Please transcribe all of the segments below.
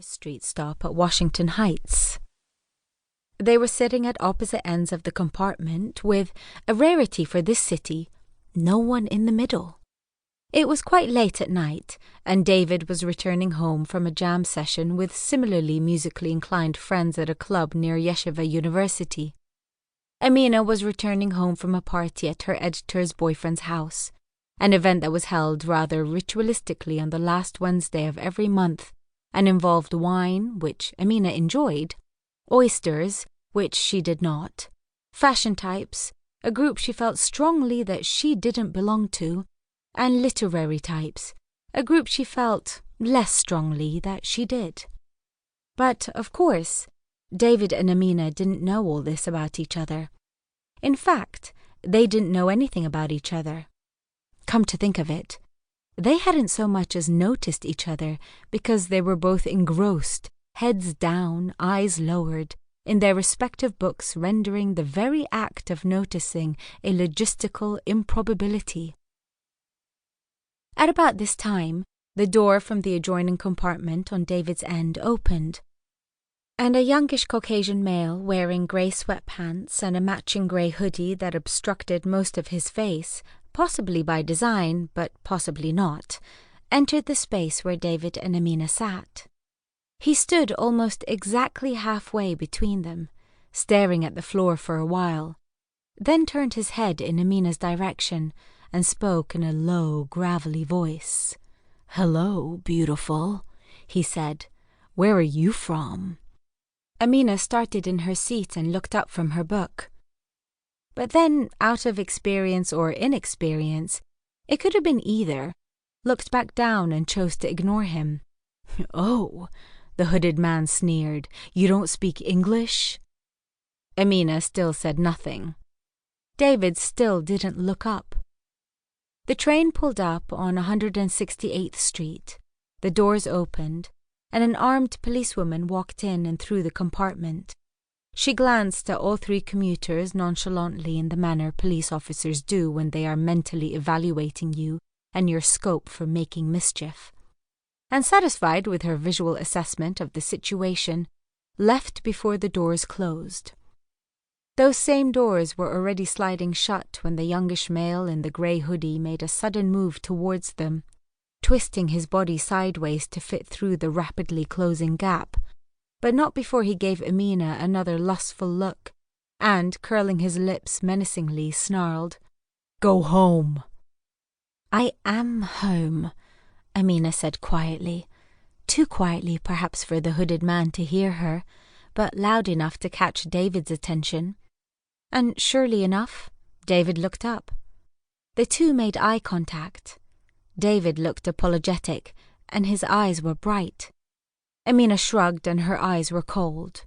first street stop at Washington Heights. They were sitting at opposite ends of the compartment with, a rarity for this city, no one in the middle. It was quite late at night, and David was returning home from a jam session with similarly musically inclined friends at a club near Yeshiva University. Ameena was returning home from a party at her editor's boyfriend's house, an event that was held rather ritualistically on the last Wednesday of every month and involved wine, which Ameena enjoyed, oysters, which she did not, fashion types, a group she felt strongly that she didn't belong to, and literary types, a group she felt less strongly that she did. But, of course, David and Ameena didn't know all this about each other. In fact, they didn't know anything about each other. Come to think of it, they hadn't so much as noticed each other because they were both engrossed, heads down, eyes lowered, in their respective books, rendering the very act of noticing a logistical improbability. At about this time, the door from the adjoining compartment on David's end opened, and a youngish Caucasian male wearing grey sweatpants and a matching grey hoodie that obstructed most of his face, possibly by design, but possibly not, entered the space where David and Ameena sat. He stood almost exactly halfway between them, staring at the floor for a while, then turned his head in Ameena's direction and spoke in a low, gravelly voice. "Hello, beautiful," he said. "Where are you from?" Ameena started in her seat and looked up from her book. But then, out of experience or inexperience, it could have been either, looked back down and chose to ignore him. "Oh," the hooded man sneered, "you don't speak English?" Ameena still said nothing. David still didn't look up. The train pulled up on 168th Street, the doors opened, and an armed policewoman walked in and through the compartment. She glanced at all three commuters nonchalantly in the manner police officers do when they are mentally evaluating you and your scope for making mischief, and satisfied with her visual assessment of the situation, left before the doors closed. Those same doors were already sliding shut when the youngish male in the grey hoodie made a sudden move towards them, twisting his body sideways to fit through the rapidly closing gap, but not before he gave Ameena another lustful look, and, curling his lips menacingly, snarled, "Go home." "I am home," Ameena said quietly, too quietly perhaps for the hooded man to hear her, but loud enough to catch David's attention. And surely enough, David looked up. The two made eye contact. David looked apologetic, and his eyes were bright. Ameena shrugged and her eyes were cold.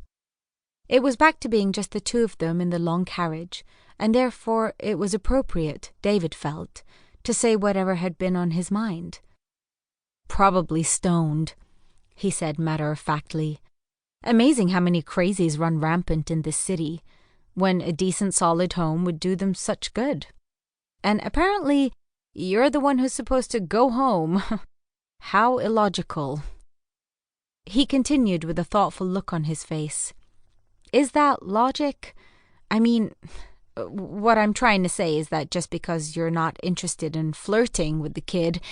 It was back to being just the two of them in the long carriage, and therefore it was appropriate, David felt, to say whatever had been on his mind. "Probably stoned," he said matter-of-factly. "Amazing how many crazies run rampant in this city, when a decent solid home would do them such good. And apparently you're the one who's supposed to go home. How illogical." He continued with a thoughtful look on his face. "Is that logic? I mean, what I'm trying to say is that just because you're not interested in flirting with the kid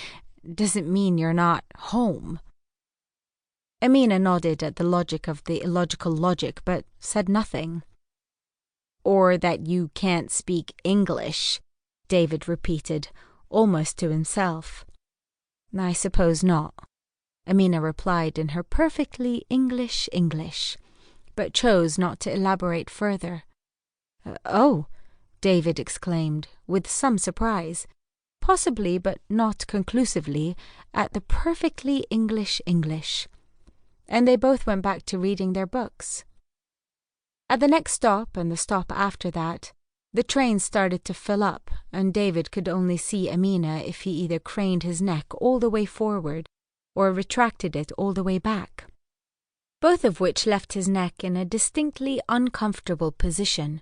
doesn't mean you're not home." Ameena nodded at the logic of the illogical logic, but said nothing. "Or that you can't speak English," David repeated, almost to himself. "I suppose not," Ameena replied in her perfectly English English, but chose not to elaborate further. "Oh," David exclaimed, with some surprise, possibly but not conclusively, at the perfectly English English. And they both went back to reading their books. At the next stop and the stop after that, the train started to fill up, and David could only see Ameena if he either craned his neck all the way forward or retracted it all the way back, both of which left his neck in a distinctly uncomfortable position,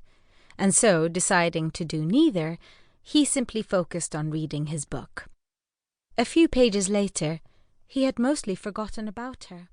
and so, deciding to do neither, he simply focused on reading his book. A few pages later, he had mostly forgotten about her.